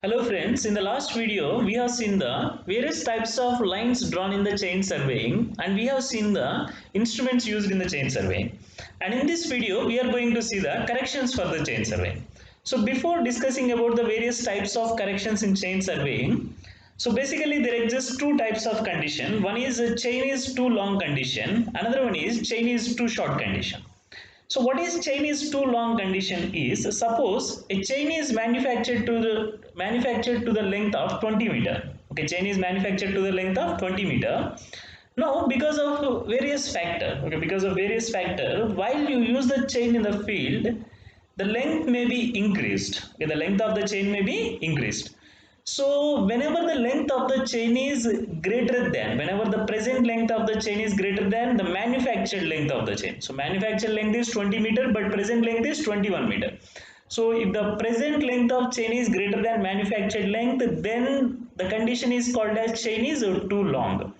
Hello friends, in the last video we have seen the various types of lines drawn in the chain surveying and we have seen the instruments used in the chain surveying. And in this video we are going to see the corrections for the chain surveying. So before discussing about the various types of corrections in chain surveying, so basically there exist two types of condition. One is a chain is too long condition, another one is chain is too short condition. So what is chain is too long condition is, suppose a chain is manufactured to the length of 20 meter. Okay, chain is manufactured to the length of 20 meter. Now because of various factor, while you use the chain in the field, the length may be increased. Okay, the length of the chain may be increased. So whenever the length of the chain is greater than, whenever the present length of the chain is greater than the manufactured length of the chain. So manufactured length is 20 meter but present length is 21 meter. So if the present length of chain is greater than manufactured length, then the condition is called as chain is too long.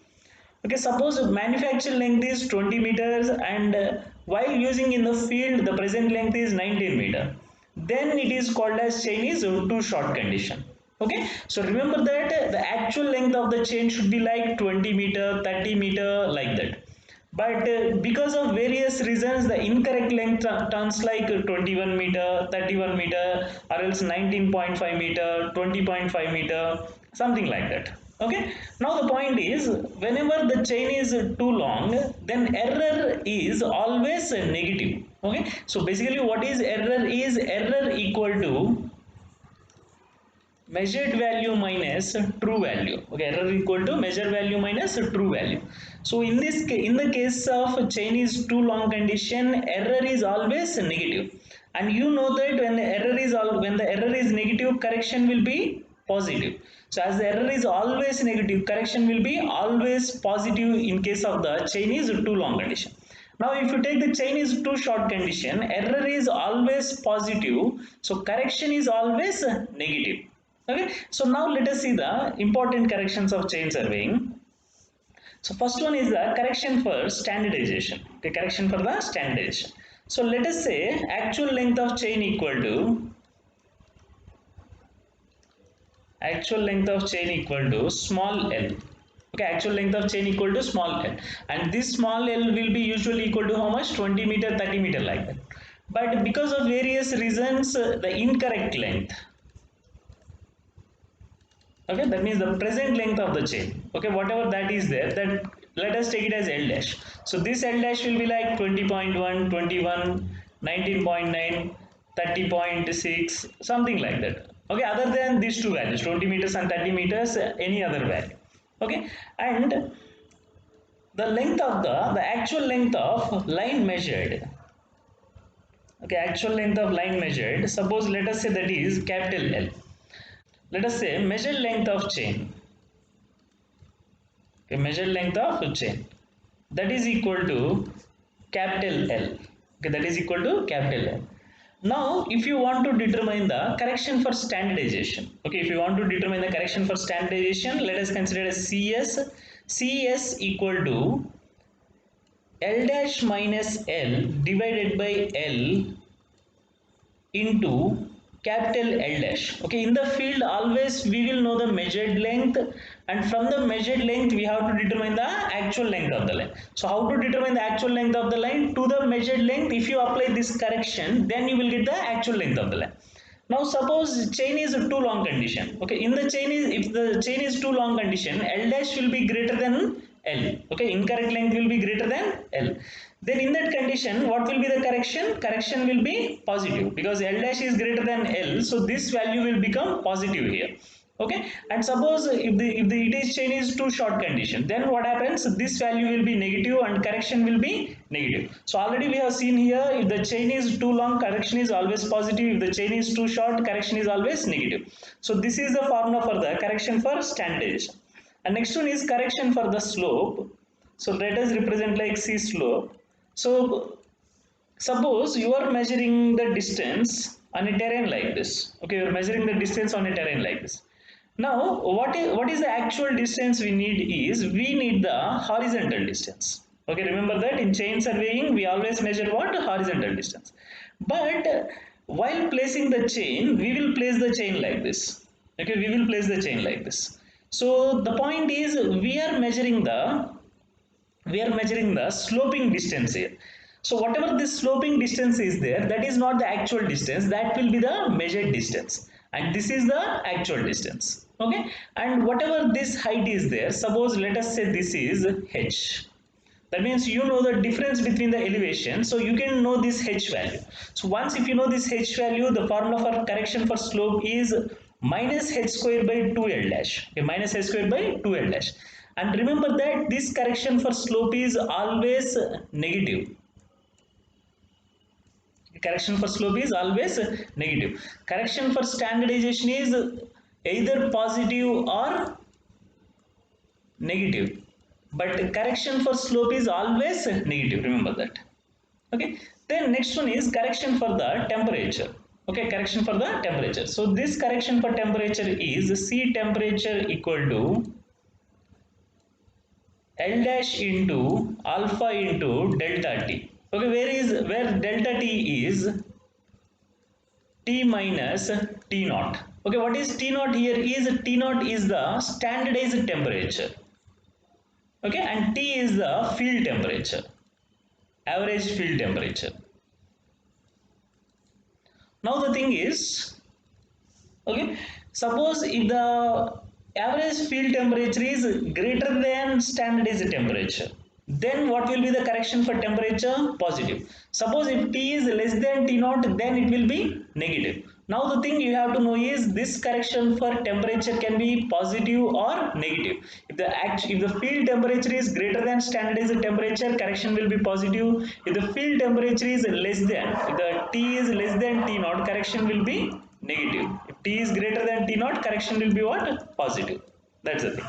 Okay, suppose manufactured length is 20 meters and while using in the field the present length is 19 meter, then it is called as chain is too short condition. Okay, so remember that the actual length of the chain should be like 20 meter, 30 meter, like that. But because of various reasons, the incorrect length turns like 21 meter, 31 meter, or else 19.5 meter, 20.5 meter, something like that. Okay, now the point is, whenever the chain is too long, then error is always negative. Okay, so basically what is error is, error equal to measured value minus true value. Okay, error equal to measured value minus true value. So in the case of chain is too long condition, error is always negative. And you know that when the error is negative, correction will be positive. So as the error is always negative, correction will be always positive in case of the chain is too long condition. Now if you take the chain is too short condition, error is always positive, so correction is always negative. Okay, so now let us see the important corrections of chain surveying. So first one is the correction for standardization. Okay, correction for the standardization. So let us say actual length of chain equal to small l. Okay, actual length of chain equal to small l, and this small l will be usually equal to how much? 20 meter, 30 meter, like that. But because of various reasons, the incorrect length, okay, that means the present length of the chain, okay, whatever that is there, that let us take it as l dash. So this l dash will be like 20.1, 21, 19.9, 30.6, something like that. Okay, other than these two values, 20 meters and 30 meters, any other value. Okay, and the actual length of line measured, okay, actual length of line measured, suppose let us say that is capital L. Let us say measured length of chain, okay, measured length of chain, that is equal to capital L. Okay, that is equal to capital L. Now if you want to determine the correction for standardization, okay, if you want to determine the correction for standardization, let us consider as CS equal to L dash minus L divided by L into capital L dash. Okay, in the field always we will know the measured length, and from the measured length we have to determine the actual length of the line. So how to determine the actual length of the line? To the measured length, if you apply this correction, then you will get the actual length of the line. Now suppose chain is too long condition. Okay, in the chain is, if the chain is too long condition, L dash will be greater than L. Okay, incorrect length will be greater than L. Then in that condition, what will be the correction? Correction will be positive because L dash is greater than L. So this value will become positive here. Okay, and suppose if the it is chain is too short condition, then what happens? This value will be negative and correction will be negative. So already we have seen here, if the chain is too long, correction is always positive. If the chain is too short, correction is always negative. So this is the formula for the correction for standardization. And next one is correction for the slope. So let us represent like C slope. So suppose you are measuring the distance on a terrain like this. Okay, you are measuring the distance on a terrain like this. Now what is the actual distance we need is, we need the horizontal distance. Okay, remember that in chain surveying we always measure what? Horizontal distance. But while placing the chain, we will place the chain like this. Okay, we will place the chain like this. So the point is we are measuring the sloping distance here. So whatever this sloping distance is there, that is not the actual distance, that will be the measured distance, and this is the actual distance. Okay, and whatever this height is there, suppose let us say this is h. That means you know the difference between the elevation, so you can know this h value. So once if you know this h value, the formula for correction for slope is minus h square by 2l dash. Okay, minus h square by 2l dash. And remember that this correction for slope is always negative. Correction for slope is always negative. Correction for standardization is either positive or negative, but correction for slope is always negative, remember that. Okay, then next one is correction for the temperature. Okay, correction for the temperature. So this correction for temperature is C temperature equal to L dash into alpha into delta T. Okay, where delta T is T minus T naught. Okay, what is T naught here? Is T naught is the standardized temperature. Okay, and T is the field temperature, average field temperature. Now the thing is, okay, suppose if the average field temperature is greater than standardized temperature, then what will be the correction for temperature? Positive. Suppose if T is less than T naught, then it will be negative. Now the thing you have to know is this correction for temperature can be positive or negative. If the field temperature is greater than standardized temperature, correction will be positive. If the field temperature is less than, if the T is less than T naught, correction will be negative. If T is greater than T naught, correction will be what? Positive. That's the thing.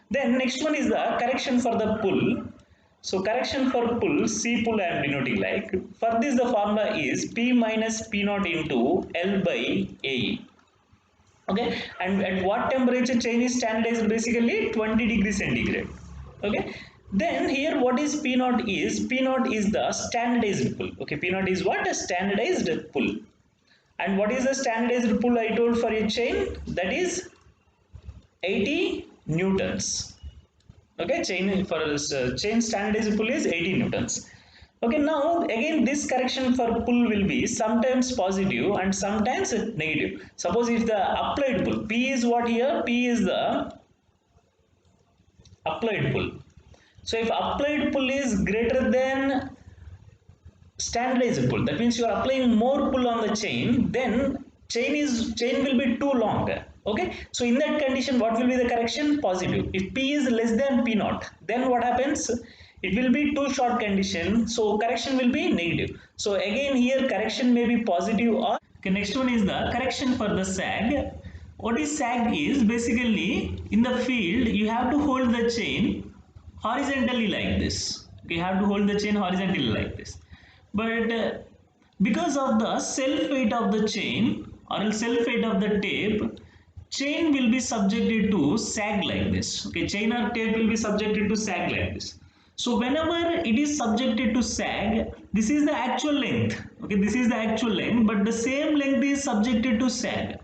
Then next one is the correction for the pull. So correction for pull, C pull I am denoting like. For this the formula is P minus P naught into L by AE. Okay, and at what temperature change is standardized? Basically 20 degrees centigrade. Okay, then here what is P naught is? P naught is the standardized pull. Okay, P naught is what? A standardized pull. And what is the standardized pull I told for a chain? That is 80 newtons. Okay, chain standardized pull is 80 newtons. Okay, now again this correction for pull will be sometimes positive and sometimes negative. Suppose if the applied pull, P is what here? P is the applied pull. So if applied pull is greater than standardized pull, that means you are applying more pull on the chain, then chain will be too long. Okay, so in that condition what will be the correction? Positive. If P is less than P naught, then what happens? It will be too short condition, so correction will be negative. So again here correction may be positive or okay. Next one is the correction for the sag. What is sag is basically in the field you have to hold the chain horizontally like this. Okay, you have to hold the chain horizontally like this. But because of the self weight of the chain or self weight of the tape, chain will be subjected to sag like this. Okay, chain or tape will be subjected to sag like this. So whenever it is subjected to sag, this is the actual length. Okay, this is the actual length, but the same length is subjected to sag.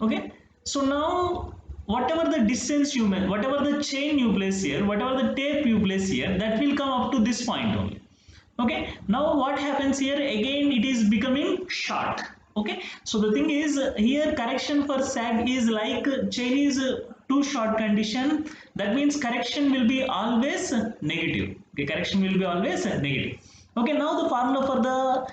Okay, so now whatever the distance you make, whatever the chain you place here, whatever the tape you place here, that will come up to this point only. Okay, now what happens here? Again it is becoming short. Okay, so the thing is here correction for sag is like chain is too short condition, that means correction will be always negative. Okay, correction will be always negative. Okay, now the formula for the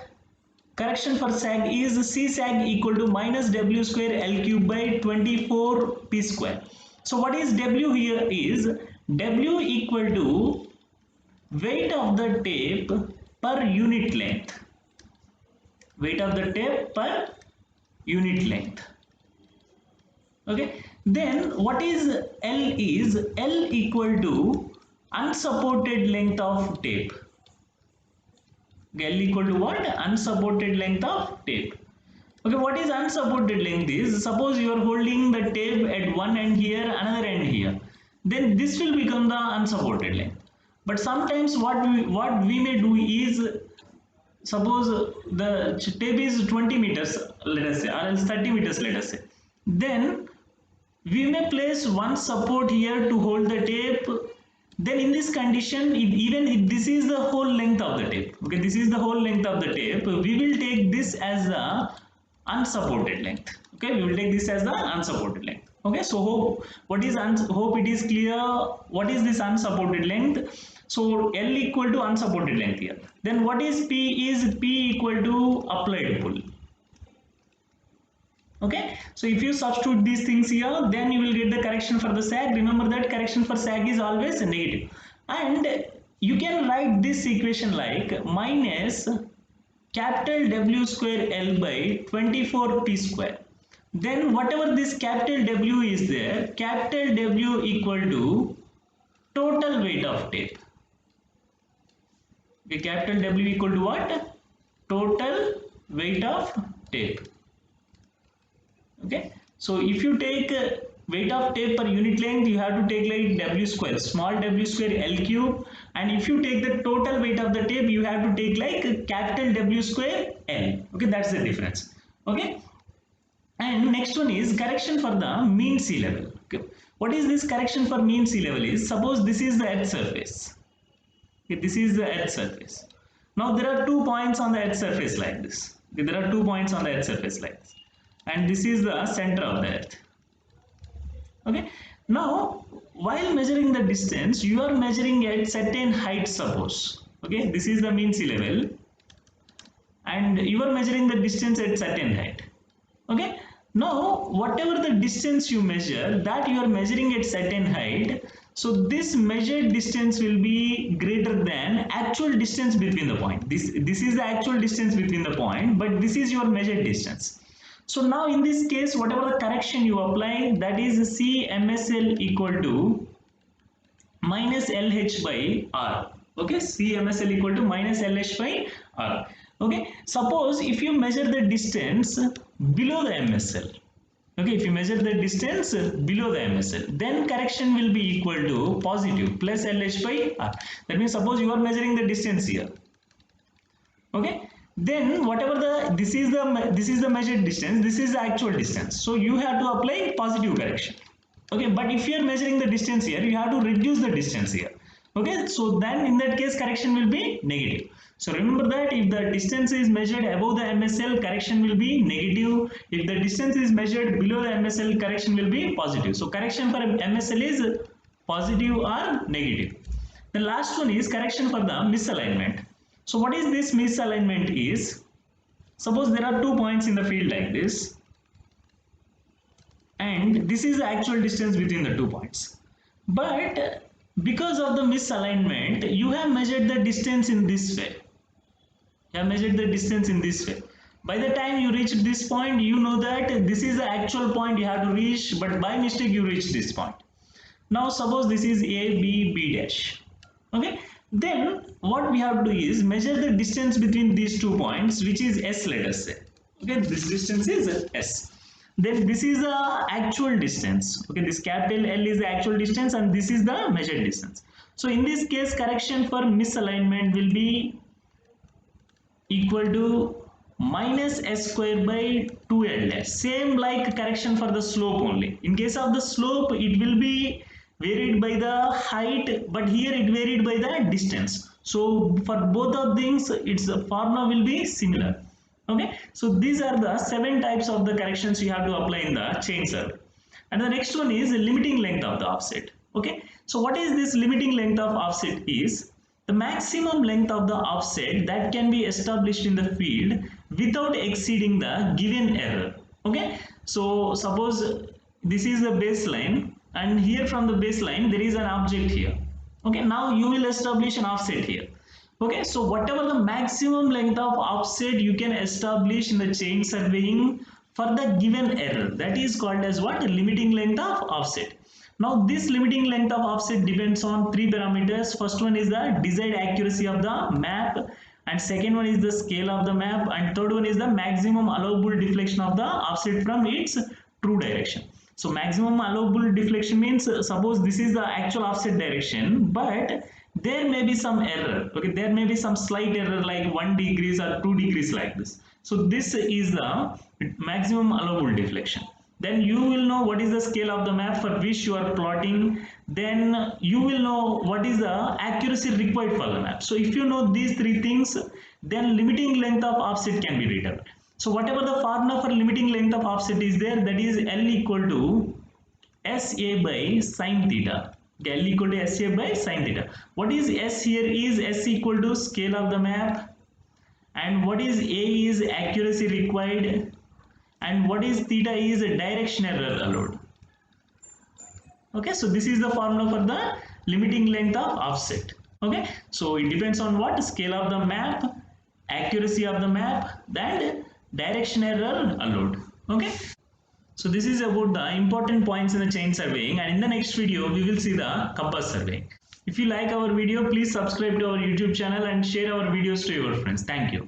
correction for sag is C sag equal to minus W square L cube by 24 P square. So what is W here is W equal to weight of the tape per unit length. Weight of the tape per unit length. Okay, then what is L is L equal to unsupported length of tape. L equal to what? Unsupported length of tape. Okay, what is unsupported length is, suppose you are holding the tape at one end here, another end here, then this will become the unsupported length. But sometimes what we may do is, suppose the tape is 20 meters, let us say, or else 30 meters, let us say. Then we may place one support here to hold the tape. Then in this condition, even if this is the whole length of the tape, okay, this is the whole length of the tape, we will take this as the unsupported length. Okay, we will take this as the unsupported length. Okay, so hope it is clear what is this unsupported length. So L equal to unsupported length here. Then what is P? Is P equal to applied pull. Okay, so if you substitute these things here, then you will get the correction for the sag. Remember that correction for sag is always negative, and you can write this equation like minus capital W square L by 24 P square. Then whatever this capital W is there, capital W equal to total weight of tape. Okay, capital W equal to what? Total weight of tape. Okay, so if you take weight of tape per unit length, you have to take like W square, small W square L cube, and if you take the total weight of the tape, you have to take like capital W square L. Okay, that's the difference. Okay, and next one is correction for the mean sea level. Okay, what is this correction for mean sea level? Is suppose this is the earth surface. Okay, this is the earth surface. Now there are 2 points on the earth surface like this. Okay, there are 2 points on the earth surface like this, and this is the center of the earth. Okay, now while measuring the distance, you are measuring at certain height, suppose. Okay, this is the mean sea level, and you are measuring the distance at certain height. Okay, now whatever the distance you measure, that you are measuring at certain height, so this measured distance will be greater than actual distance between the point. This is the actual distance between the point, but this is your measured distance. So now in this case, whatever the correction you apply, that is C MSL equal to minus LH by R. Okay, C MSL equal to minus LH by R. Okay, suppose if you measure the distance below the MSL, okay, if you measure the distance below the MSL, then correction will be equal to positive plus LH by R. That means suppose you are measuring the distance here. Okay, then whatever this is the measured distance, this is the actual distance, so you have to apply positive correction. Okay, but if you are measuring the distance here, you have to reduce the distance here. Okay, so then in that case correction will be negative. So remember that if the distance is measured above the MSL, correction will be negative. If the distance is measured below the MSL, correction will be positive. So correction for MSL is positive or negative. The last one is correction for the misalignment. So what is this misalignment is? Suppose there are 2 points in the field like this, and this is the actual distance between the 2 points. But because of the misalignment, you have measured the distance in this way. You have measured the distance in this way. By the time you reach this point, you know that this is the actual point you have to reach, but by mistake you reach this point. Now suppose this is A, B, B dash. Okay, then what we have to do is measure the distance between these 2 points, which is S, let us say. Okay, this distance is S. Then this is the actual distance. Okay, this capital L is the actual distance and this is the measured distance. So in this case, correction for misalignment will be equal to minus S square by 2L dash. Same like correction for the slope only. In case of the slope, it will be varied by the height, but here it varied by the distance. So for both of things, its formula will be similar. Okay, so these are the 7 types of the corrections you have to apply in the chain survey. And the next one is the limiting length of the offset. Okay, so what is this limiting length of offset is? The maximum length of the offset that can be established in the field without exceeding the given error. Okay, so suppose this is the baseline, and here from the baseline there is an object here. Okay, now you will establish an offset here. Okay, so whatever the maximum length of offset you can establish in the chain surveying for the given error, that is called as what? Limiting length of offset. Now this limiting length of offset depends on 3 parameters. First one is the desired accuracy of the map, and second one is the scale of the map, and third one is the maximum allowable deflection of the offset from its true direction. So maximum allowable deflection means suppose this is the actual offset direction, but there may be some error. Okay, there may be some slight error like 1 degrees or 2 degrees like this. So this is the maximum allowable deflection. then you will know what is the scale of the map for which you are plotting, then you will know what is the accuracy required for the map. So if you know these three things, then limiting length of offset can be written. So whatever the formula for limiting length of offset is there, that is L equal to SA by sine theta. Okay, L equal to SA by sine theta. What is S here is S equal to scale of the map, and what is A is accuracy required, and what is theta is direction error allowed. Okay, so this is the formula for the limiting length of offset. Okay, so it depends on what scale of the map, accuracy of the map, and direction error allowed. Okay, so this is about the important points in the chain surveying, and in the next video we will see the compass surveying. If you like our video, please subscribe to our YouTube channel and share our videos to your friends. Thank you.